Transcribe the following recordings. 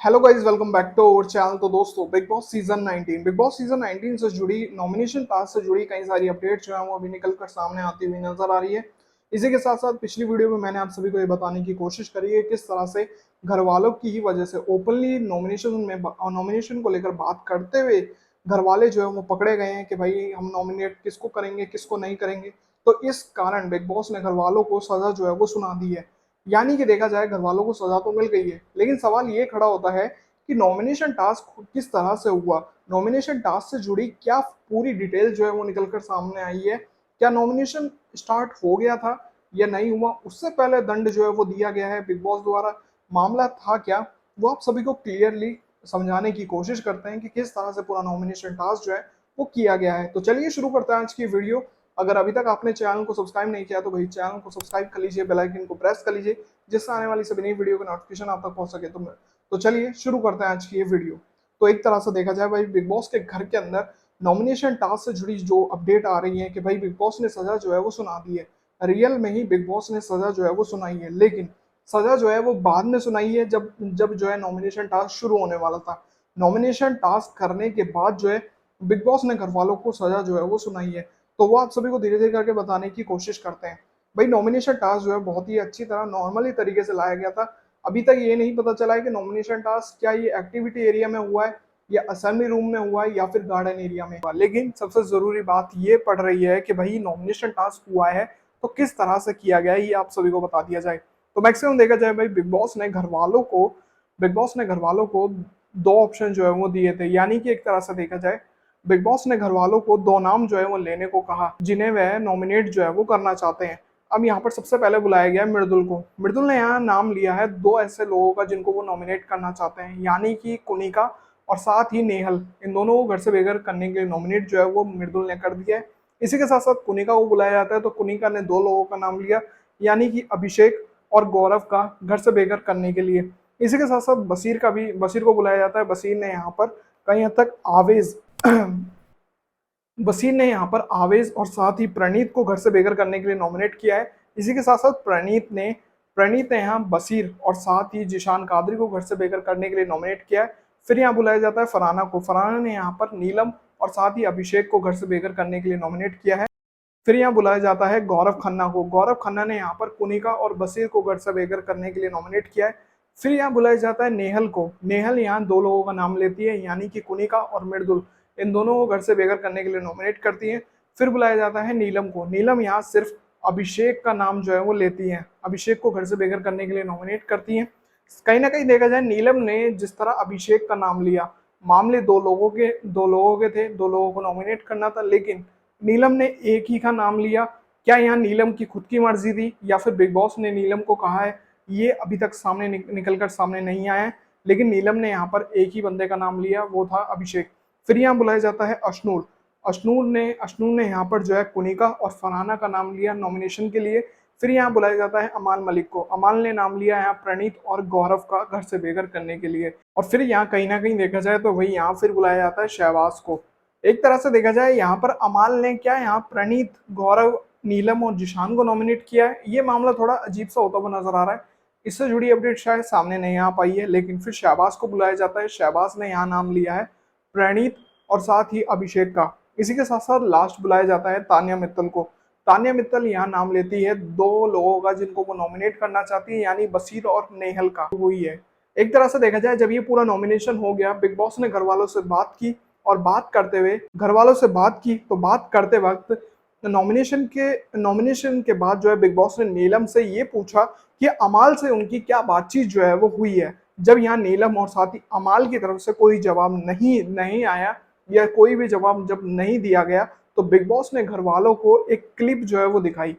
Hello guys, welcome back to our channel. तो दोस्तों, big boss season 19 से जुड़ी नॉमिनेशन टास्क से जुड़ी कई सारी अपडेट जो है वो अभी निकल कर सामने आती हुई नजर आ रही है। इसी के साथ साथ पिछली वीडियो में मैंने आप सभी को ये बताने की कोशिश करी है किस तरह से घर वालों की ही वजह से ओपनली नॉमिनेशन को लेकर बात करते हुए घर वाले जो है वो पकड़े गए हैं कि भाई हम नॉमिनेट किसको करेंगे किसको नहीं करेंगे। तो इस कारण बिग बॉस ने घर वालों को सजा जो है वो सुना दी है। यानी कि देखा जाए घर वालों को सजा तो मिल गई है, लेकिन सवाल ये खड़ा होता है कि नॉमिनेशन टास्क किस तरह से हुआ। नॉमिनेशन टास्क से जुड़ी क्या पूरी डिटेल जो है वो निकल कर सामने आई है। क्या नॉमिनेशन स्टार्ट हो गया था या नहीं हुआ, उससे पहले दंड जो है वो दिया गया है बिग बॉस द्वारा, मामला था क्या, वो आप सभी को क्लियरली समझाने की कोशिश करते हैं कि किस तरह से पूरा नॉमिनेशन टास्क जो है वो किया गया है। तो चलिए शुरू करते हैं आज की वीडियो। अगर अभी तक आपने चैनल को सब्सक्राइब नहीं किया तो भाई चैनल को सब्सक्राइब कर लीजिए, बेल आइकन को प्रेस कर लीजिए, जिससे आने वाली सभी नई वीडियो का नोटिफिकेशन आप तक पहुंच सके। तो चलिए शुरू करते हैं आज की ये वीडियो। तो एक तरह से देखा जाए भाई, बिग बॉस के घर के अंदर नॉमिनेशन टास्क से जुड़ी जो अपडेट आ रही है कि भाई बिग बॉस ने सजा जो है वो सुना दी है। रियल में ही बिग बॉस ने सजा जो है वो सुनाई है, लेकिन सजा जो है वो बाद में सुनाई है जब जब जो है नॉमिनेशन टास्क शुरू होने वाला था। नॉमिनेशन टास्क करने के बाद जो है बिग बॉस ने घर वालों को सजा जो है वो सुनाई है। तो वो आप सभी को धीरे धीरे करके बताने की कोशिश करते हैं। भाई नॉमिनेशन टास्क जो है बहुत ही अच्छी तरह नॉर्मली तरीके से लाया गया था। अभी तक ये नहीं पता चला है कि नॉमिनेशन टास्क क्या ये एक्टिविटी एरिया में हुआ है या असेंबली रूम में हुआ है या फिर गार्डन एरिया में हुआ। लेकिन सबसे जरूरी बात ये पड़ रही है कि भाई नॉमिनेशन टास्क हुआ है तो किस तरह से किया गया है ये आप सभी को बता दिया जाए। तो मैक्सिमम देखा जाए भाई, बिग बॉस ने घर वालों को दो ऑप्शन जो है वो दिए थे। यानी कि एक तरह से देखा जाए, बिग बॉस ने घर वालों को दो नाम जो है वो लेने को कहा जिन्हें वह नॉमिनेट जो है वो करना चाहते हैं। अब यहाँ पर सबसे पहले बुलाया गया है मृदुल को। मृदुल ने यहाँ नाम लिया है दो ऐसे लोगों का जिनको वो नॉमिनेट करना चाहते हैं, यानी कि कुनिका और साथ ही नेहल। इन दोनों को घर से बेघर करने के लिए नॉमिनेट जो है वो मृदुल ने कर दिया है। इसी के साथ साथ कुनिका को बुलाया जाता है, तो कुनिका ने दो लोगों का नाम लिया, यानी कि अभिषेक और गौरव का घर से बेघर करने के लिए। इसी के साथ साथ बशीर को बुलाया जाता है। बशीर ने यहाँ पर कहीं हद तक आवेज बशीर ने यहाँ पर आवेज और साथ ही प्रणीत को घर से बेघर करने के लिए नॉमिनेट किया है। इसी के साथ साथ प्रणीत ने यहाँ बशीर और साथ ही जिशान कादरी को घर से बेघर करने के लिए नॉमिनेट किया है। फिर यहाँ बुलाया जाता है फरहाना को। फरहाना ने यहाँ पर नीलम और साथ ही अभिषेक को घर से बेघर करने के लिए नॉमिनेट किया है। फिर यहाँ बुलाया जाता है गौरव खन्ना को। गौरव खन्ना ने यहाँ पर कुनिका और बशीर को घर से बेघर करने के लिए नॉमिनेट किया है। फिर यहाँ बुलाया जाता है नेहल को। नेहल यहाँ दो लोगों का नाम लेती है, यानी कि कुनिका और मृदुल। इन दोनों को घर से बेघर करने के लिए नॉमिनेट करती है। फिर बुलाया जाता है नीलम को। नीलम यहाँ सिर्फ अभिषेक का नाम जो है वो लेती है, अभिषेक को घर से बेघर करने के लिए नॉमिनेट करती है। कहीं ना कहीं देखा जाए, नीलम ने जिस तरह अभिषेक का नाम लिया, मामले दो लोगों के थे, दो लोगों को नॉमिनेट करना था, लेकिन नीलम ने एक ही का नाम लिया। क्या यहाँ नीलम की खुद की मर्जी थी या फिर बिग बॉस ने नीलम को कहा है, ये अभी तक सामने निकल कर सामने नहीं आया है। लेकिन नीलम ने यहाँ पर एक ही बंदे का नाम लिया, वो था अभिषेक। फिर यहाँ बुलाया जाता है अशनूर। अशनूर ने यहाँ पर जो है कुनिका और फरहाना का नाम लिया नॉमिनेशन के लिए। फिर यहाँ बुलाया जाता है अमाल मलिक को। अमाल ने नाम लिया यहाँ प्रणीत और गौरव का घर से बेघर करने के लिए। और फिर यहाँ कहीं ना कहीं देखा जाए तो वही यहाँ फिर बुलाया जाता है शहबाज को। एक तरह से देखा जाए, यहाँ पर अमाल ने क्या यहाँ प्रणीत, गौरव, नीलम और जिशान को नॉमिनेट किया है। ये मामला थोड़ा अजीब सा होता हुआ नजर आ रहा है। इससे जुड़ी अपडेट शायद सामने नहीं आ पाई है, लेकिन फिर शहबाज को बुलाया जाता है। शहबाज ने यहाँ नाम लिया है प्रणीत और साथ ही अभिषेक का। इसी के साथ साथ लास्ट बुलाया जाता है तानिया मित्तल को। तानिया मित्तल यहाँ नाम लेती है दो लोगों का जिनको वो नॉमिनेट करना चाहती है, यानी बशीर और नेहल का। वही है। एक तरह से देखा जाए, जब ये पूरा नॉमिनेशन हो गया, बिग बॉस ने घर वालों से बात की और बात करते हुए घर वालों से बात की, तो बात करते वक्त नॉमिनेशन के बाद जो है बिग बॉस ने नीलम से ये पूछा कि अमाल से उनकी क्या बातचीत जो है वो हुई है। जब यहाँ नीलम और साथ ही अमाल की तरफ से कोई जवाब नहीं नहीं आया या कोई भी जवाब जब नहीं दिया गया, तो बिग बॉस ने घर वालों को एक क्लिप जो है वो दिखाई।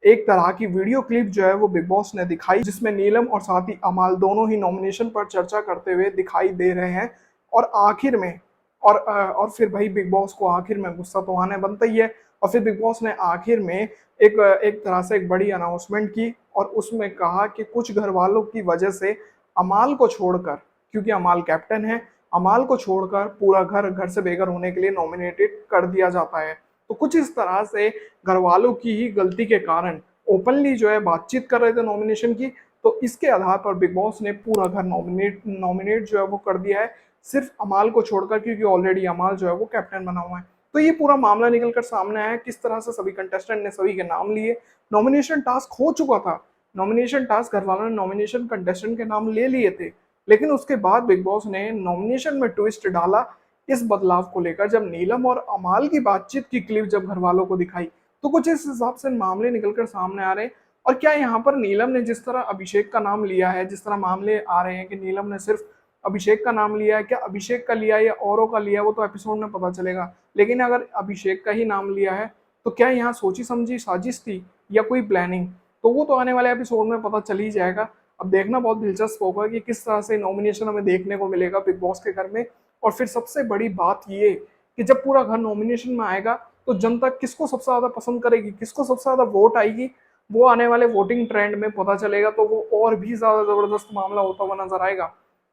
एक तरह की वीडियो क्लिप जो है वो बिग बॉस ने दिखाई, जिसमें नीलम और साथ ही अमाल दोनों ही नॉमिनेशन पर चर्चा करते हुए दिखाई दे रहे हैं। और आखिर में और फिर भाई बिग बॉस को आखिर में गुस्सा तो आने बनता ही है। और फिर बिग बॉस ने आखिर में एक तरह से एक बड़ी अनाउंसमेंट की और उसमें कहा कि कुछ घर वालों की वजह से अमाल को छोड़कर, क्योंकि अमाल कैप्टन है, अमाल को छोड़कर पूरा घर से बेघर होने के लिए नॉमिनेटेड कर दिया जाता है। तो कुछ इस तरह से घर वालों की ही गलती के कारण ओपनली जो है बातचीत कर रहे थे नॉमिनेशन की, तो इसके आधार पर बिग बॉस ने पूरा घर नॉमिनेट जो है वो कर दिया है, सिर्फ अमाल को छोड़कर, क्योंकि ऑलरेडी अमाल जो है वो कैप्टन बना हुआ है। तो ये पूरा मामला निकल कर सामने आया, किस तरह से सभी कंटेस्टेंट ने सभी के नाम लिए। नॉमिनेशन टास्क हो चुका था, नॉमिनेशन टास्क घर वालों ने नॉमिनेशन कंटेस्टेंट के नाम ले लिए थे, लेकिन उसके बाद बिग बॉस ने नॉमिनेशन में ट्विस्ट डाला इस बदलाव को लेकर। जब नीलम और अमाल की बातचीत की क्लिप जब घर वालों को दिखाई, तो कुछ इस हिसाब से मामले निकलकर सामने आ रहे हैं। और क्या यहाँ पर नीलम ने जिस तरह अभिषेक का नाम लिया है, जिस तरह मामले आ रहे हैं कि नीलम ने सिर्फ अभिषेक का नाम लिया है, क्या अभिषेक का लिया या औरों का लिया, वो तो एपिसोड में पता चलेगा। लेकिन अगर अभिषेक का ही नाम लिया है, तो क्या यहाँ सोची समझी साजिश थी या कोई प्लानिंग, तो वो तो आने वाले एपिसोड में पता चल ही जाएगा। अब देखना बहुत दिलचस्प होगा कि किस तरह से नॉमिनेशन हमें देखने को मिलेगा बिग बॉस के घर में। और फिर सबसे बड़ी बात ये कि जब पूरा घर नॉमिनेशन में आएगा, तो जनता किसको सबसे ज्यादा पसंद करेगी, किसको सबसे ज्यादा वोट आएगी, वो आने वाले वोटिंग ट्रेंड में पता चलेगा। तो वो और भी ज्यादा जबरदस्त मामला होता हुआ नजर आएगा।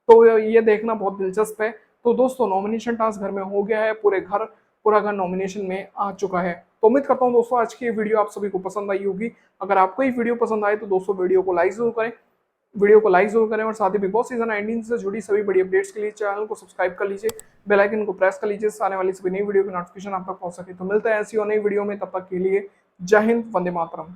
तो ये देखना बहुत दिलचस्प है। तो दोस्तों, नॉमिनेशन टास्क घर में हो गया है, पूरा घर नॉमिनेशन में आ चुका है। तो उम्मीद करता हूँ दोस्तों आज की ये वीडियो आप सभी को पसंद आई होगी। अगर आपको ये वीडियो पसंद आए तो दोस्तों वीडियो को लाइक जरूर करें और साथ ही बिग बॉस सीजन 19 से जुड़ी सभी बड़ी अपडेट्स के लिए चैनल को सब्सक्राइब कर लीजिए, बेल आइकन को प्रेस कर लीजिए, आने वाली सभी नई वीडियो की नोटिफिकेशन आप तक पहुंच सके। तो मिलते हैं ऐसी और नई वीडियो में, तब तक के लिए जय हिंद, वंदे मातरम।